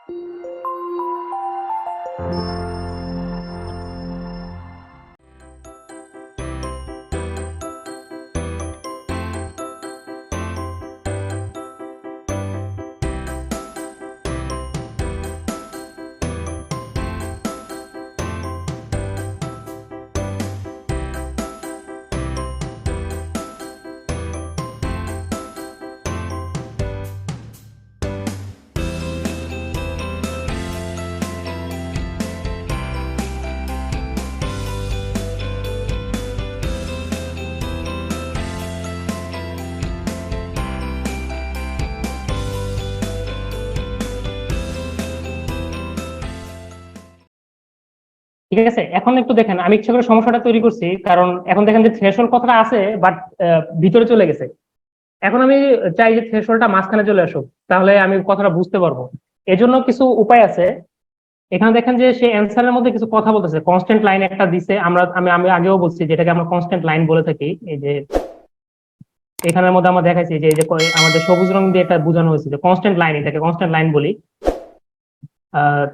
ঠিক আছে, এখন একটু দেখেন, আমি ইচ্ছা করে সমস্যাটা তৈরি করছি, কারণ এখন দেখেন যে থ্রেশহোল্ড কথাটা আছে বাট ভিতরে চলে গেছে। এখন আমি চাই যে থ্রেশহোল্ডটা মাঝখানে চলে আসুক, তাহলে আমি কথাটা বুঝতে পারবো। এজন্য কিছু উপায় আছে। এখানে দেখেন যে সে অ্যান্সারের মধ্যে কিছু কথা বলতেছে, কনস্ট্যান্ট লাইন একটা দিছে, আমি আমি আগেও বলছি যেটাকে আমরা কনস্ট্যান্ট লাইন বলে থাকি। এই যে এখানের মধ্যে আমরা দেখাইছি যে এই যে আমাদের সবুজ রং দিয়ে একটা বোঝানো হয়েছে যে কনস্ট্যান্ট লাইন, এটাকে কনস্ট্যান্ট লাইন বলি।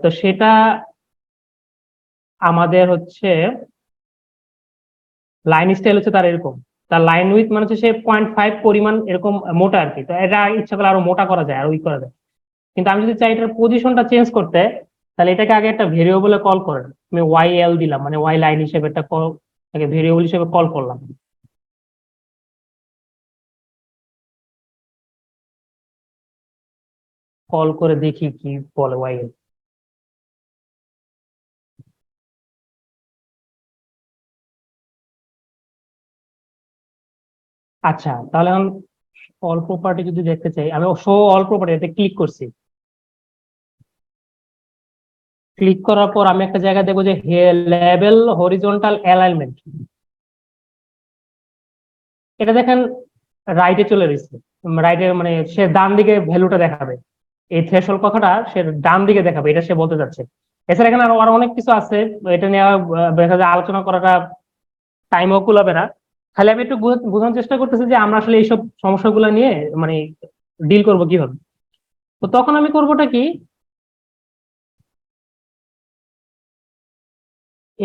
তো সেটা আমাদের হচ্ছে লাইন স্টাইল হচ্ছে তার এরকম, তার লাইন উইথ মানে হচ্ছে সে 0.5 পরিমাণ এরকম মোটা আর কি। তো এটা ইচ্ছা করলে আরো মোটা করা যায়, আর উইক করা যায়। কিন্তু আমি যদি চাই এটার পজিশনটা চেঞ্জ করতে, তাহলে এটাকে আগে একটা ভেরিয়েবলে কল করেন। আমি ওয়াই এল দিলাম, মানে ওয়াই লাইন হিসেবে একটা কল, ভেরিয়েবল হিসেবে কল করলাম। কল করে দেখি কি বলে ওয়াই এল। আচ্ছা, তাহলে এখন অল প্রপার্টি যদি দেখতে চাই, আমি শো অল প্রপার্টি এতে ক্লিক করছি। ক্লিক করার পর আমি একটা জায়গায় দেখবো যে লেভেল হরিজন্টাল অ্যালাইনমেন্ট, এটা দেখেন রাইটে চলে গেছে। রাইটে মানে সে ডান দিকে ভ্যালুটা দেখাবে, এই থ্রেশহোল্ড কথাটা সে ডান দিকে দেখাবে, এটা সে বলতে যাচ্ছে। এছাড়া এখানে আরো অনেক কিছু আছে, এটা নিয়ে দেখা যায় আলোচনা করাটা টাইমও কুলাবে না। খালি আমি একটু বোঝানোর চেষ্টা করতেছি যে আমরা আসলে এইসব সমস্যাগুলো নিয়ে মানে ডিল করবো কিভাবে। তো তখন আমি করবোটা কি,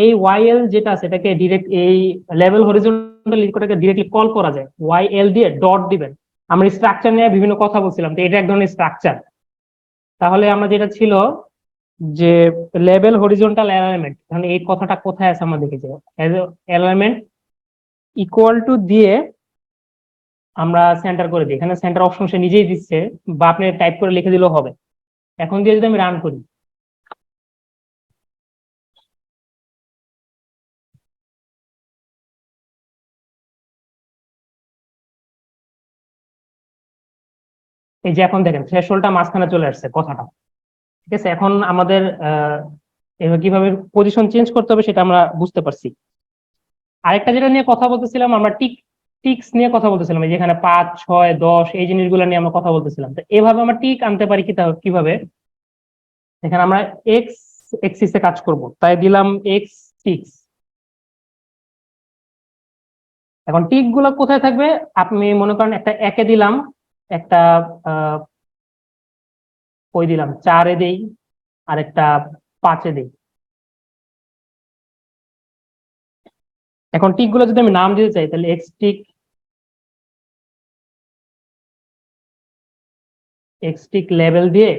এই ওয়াইএল যেটা আছে এটাকে ডিরেক্ট এই লেভেল হরিজন্টাল লিঙ্কটাকে ডিরেক্টলি কল করা যায়, ওয়াইএল দিয়ে ডট দিবেন। আমরা স্ট্রাকচার নিয়ে বিভিন্ন কথা বলছিলাম, তো এটা এক ধরনের স্ট্রাকচার। তাহলে আমরা যেটা ছিল যে লেভেল হরিজন্টাল অ্যালাইনমেন্ট, তাহলে এই কথাটা কোথায় আছে আমরা দেখেছি, অ্যালাইনমেন্ট ইকুয়াল টু দিয়ে আমরা সেন্টার করে দিই। এখানে সেন্টার অপশন সে নিজেই দিচ্ছে, বা আপনি টাইপ করে লিখে দিলেও হবে। এখন দিয়ে যদি আমি রান করি, এই যে এখন দেখেন থ্রেশহোল্ডটা মাঝখানে চলে আসছে কথাটা। ঠিক আছে, এখন আমাদের এবার কিভাবে পজিশন চেঞ্জ করতে হবে সেটা আমরা বুঝতে পারছি। আরেকটা যেটা নিয়ে কথা বলতেছিলাম, আমরা টিক্স নিয়ে কথা বলতেছিলাম, এই যেখানে 5, 6, 10 এই জিনিসগুলো নিয়ে আমরা কথা বলতেছিলাম। তো এভাবে আমরা টিক আনতে পারি কিভাবে, এখানে আমরা এক্স এক্সিসে কাজ করব, তাই দিলাম এক্স টিক্স। এখন টিক গুলো কোথায় থাকবে, আপনি মনে করেন একটা একে দিলাম, একটা ওই দিলাম 4-এ দেই, আর একটা 5-এ দেই। এখন টিক গুলো যদি আমি নাম দিতে চাই, তাহলে এক্স টিক লেভেল দিয়ে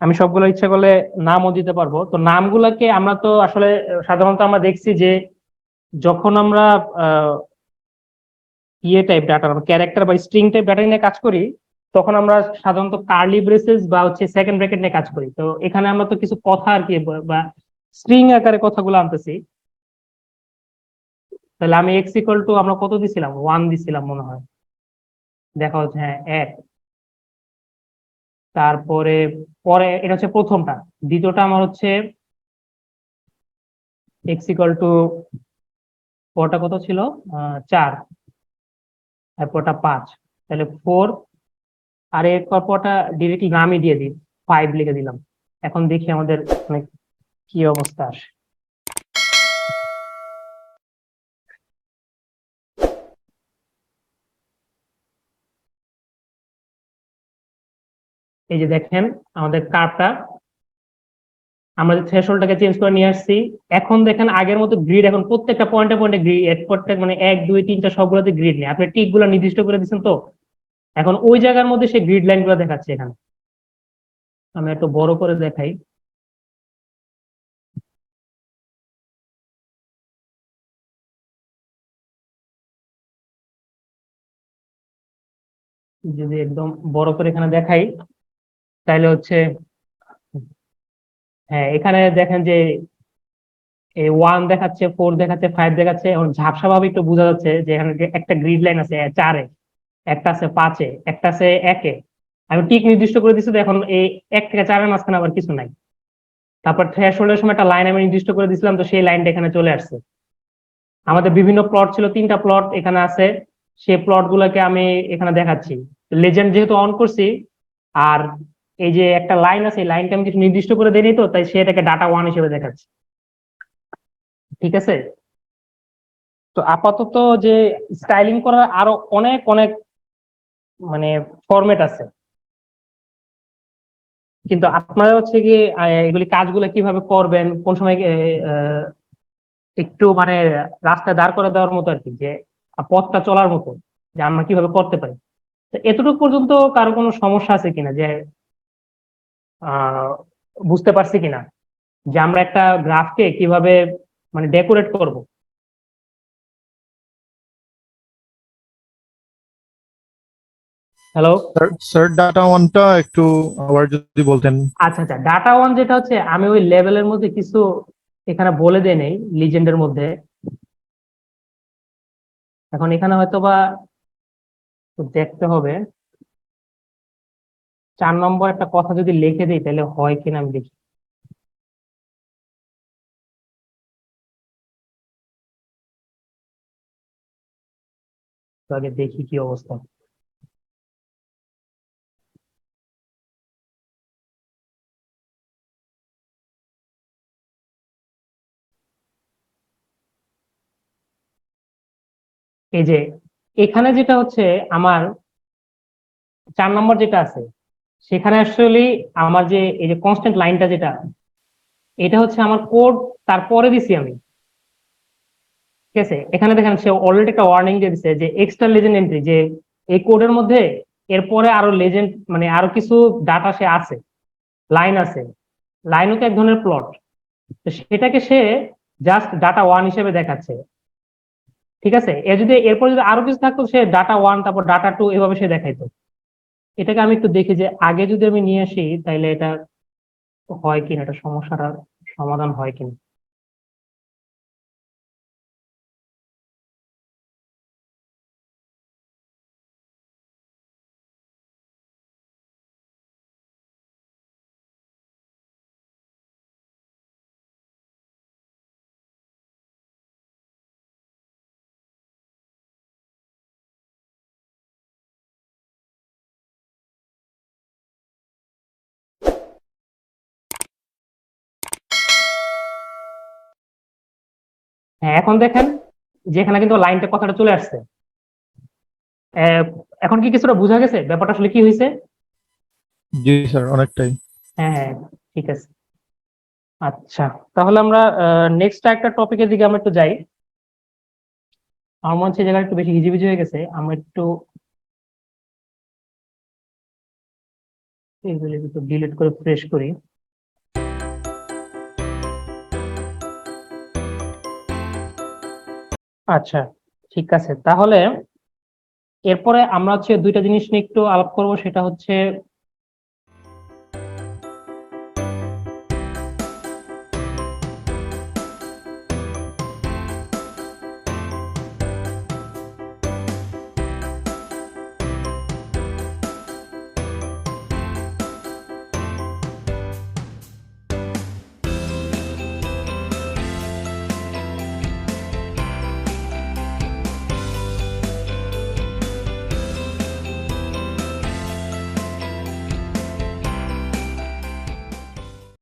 আমি সবগুলো ইচ্ছা করলে নামও দিতে পারবো। তো নামগুলোকে আমরা তো আসলে সাধারণত আমরা দেখছি যে যখন আমরা ইয়ে টাইপ ডাটা, ক্যারেক্টার বা স্ট্রিং টাইপ ডাটা নিয়ে কাজ করি, তখন আমরা সাধারণত কার্লি ব্রেসেস বা হচ্ছে সেকেন্ড ব্র্যাকেট নিয়ে কাজ করি। তো এখানে আমরা তো কিছু কথা আর কি বা স্ট্রিং আকারে কথাগুলো আনতেছি। তাহলে আমি এক্স ইকুয়াল টু আমরা কত দিছিলাম, 1 দিছিলাম মনে হয়, দেখা হচ্ছে হ্যাঁ 1। তারপরে পরে এটা হচ্ছে প্রথমটা, দ্বিতীয়টা আমার হচ্ছে এক্স ইকুয়াল টু, পরটা কত ছিল, 4, তারপরটা 5, তাহলে 4। আর এরপর পরটা ডিরেক্টলি নামই দিয়ে দিই, 5 লিখে দিলাম। এখন দেখি আমাদের মানে কি অবস্থা আসে। এই যে দেখেন আমাদের কার্ভটা, আমরা থ্রেশহোল্ডটাকে চেঞ্জ করে নিয়ে আসছি। এখন দেখেন আগের মতো গ্রিড, এখন প্রত্যেকটা পয়েন্টে পয়েন্টে গ্রিড, প্রত্যেক মানে 1 2 3 4 সবগুলোতে গ্রিড নেই, আপনি টিক গুলো নির্দিষ্ট করে দিচ্ছেন। তো এখন ওই জায়গার মধ্যে সেই গ্রিড লাইন গুলো দেখাচ্ছে। এখানে আমি একটু বড় করে দেখাই। যদি একদম বড় করে এখানে দেখাই তাহলে হচ্ছে, হ্যাঁ এখানে দেখেন যে 1 দেখাচ্ছে, 4 দেখাচ্ছে, 5 দেখাচ্ছে। এখন ঝাপসা ভাবে একটু বোঝা যাচ্ছে যে এখানে একটা গ্রিড লাইন আছে 4-এ, একটা আছে 5-এ, একটা আছে 1-এ। আমি টিক নির্দিষ্ট করে দিচ্ছি। তো এখন এই 1 থেকে 4-এর মাঝখানে আবার কিছু নাই। তারপর থ্রেশহোল্ডের সময় একটা লাইন আমি নির্দিষ্ট করে দিছিলাম, তো সেই লাইনটা এখানে চলে আসছে। আমাদের বিভিন্ন প্লট ছিল, 3টা প্লট এখানে আছে, সেই প্লট গুলোকে আমি এখানে দেখাচ্ছি। লেজেন্ড যেহেতু অন করছি, আর এই যে একটা লাইন আছে, এই লাইনটা আমি কিছু নির্দিষ্ট করে দেয়নি, তো তাই সেটাকে ডাটা 1 হিসেবে দেখাচ্ছি। ঠিক আছে। তো আপাতত যে স্টাইলিং করার আরো অনেক অনেক মানে ফরম্যাট আছে, কিন্তু আপনারা হচ্ছে কি এগুলি কাজগুলো কিভাবে করবেন, কোন সময় একটু মানে রাস্তায় দাঁড় করে দেওয়ার মতো আর কি, যে পথটা চলার মতো, যে আমরা কিভাবে করতে পারি। তো এতটুকু পর্যন্ত কারো কোনো সমস্যা আছে কিনা, যে আহ বুঝতে পারছি কিনা যে আমরা একটা গ্রাফকে কিভাবে মানে ডেকোরেট করব। হ্যালো। স্যার স্যার ডাটা ওয়ানটা একটু আবার যদি বলতেন। আচ্ছা আচ্ছা, ডাটা 1 যেটা হচ্ছে, আমি ওই লেভেলের মধ্যে কিছু এখানে বলে দেই নেই লিজেন্ডের মধ্যে। এখন এখানে হয়তো বা একটু দেখতে হবে, 4 নম্বর একটা কথা যদি লিখে দিই তাহলে হয় কিনা আমি দেখি। তো আগে দেখি কি অবস্থা। এই যে এখানে যেটা হচ্ছে আমার 4 নম্বর যেটা আছে, সেখানে আসলে আমার যে এই যে কনস্ট্যান্ট লাইনটা যেটা, এটা হচ্ছে আমার কোড, তারপরে দিছি আমি। ঠিক আছে, এখানে দেখেন সে অলরেডি একটা ওয়ার্নিং দিয়ে দিছে যে এক্সট্রা লেজেন্ড এন্ট্রি, যে এই কোডের মধ্যে এরপরে আরো লেজেন্ড মানে আরো কিছু ডাটা সে আছে, লাইন আছে। লাইনও তো এক ধরনের প্লট, তো সেটাকে সে জাস্ট ডাটা 1 হিসেবে দেখাচ্ছে। ঠিক আছে, এ যদি এরপর যদি আরো কিছু থাকতো, সে ডাটা 1 তারপর ডাটা 2 এভাবে সে দেখাইতো। এটাকে আমি একটু দেখি যে আগে যদি আমি নিয়ে আসি তাহলে এটা হয় কিনা, এটা সমস্যাটার সমাধান হয় কিনা। হ্যাঁ এখন দেখেন যে এখানে কিন্তু লাইনটা কথাটা চলে আসছে। আহ, এখন কি কিছুটা বোঝা গেছে ব্যাপারটা আসলে কি হয়েছে? জি স্যার, অনেকটাই। হ্যাঁ হ্যাঁ, ঠিক আছে। আচ্ছা, তাহলে আমরা নেক্সট একটা টপিকের দিকে আমরা একটু যাই। আমার মনে হচ্ছে এই জায়গাটা একটু বেশি হিজিবিজি হয়ে গেছে, আমরা একটু এগুলো একটু ডিলিট করে ফ্রেশ করি। আচ্ছা, ঠিক আছে। তাহলে এরপরে আমরা হচ্ছে দুইটা জিনিস নিয়ে একটু আলাপ করব, সেটা হচ্ছে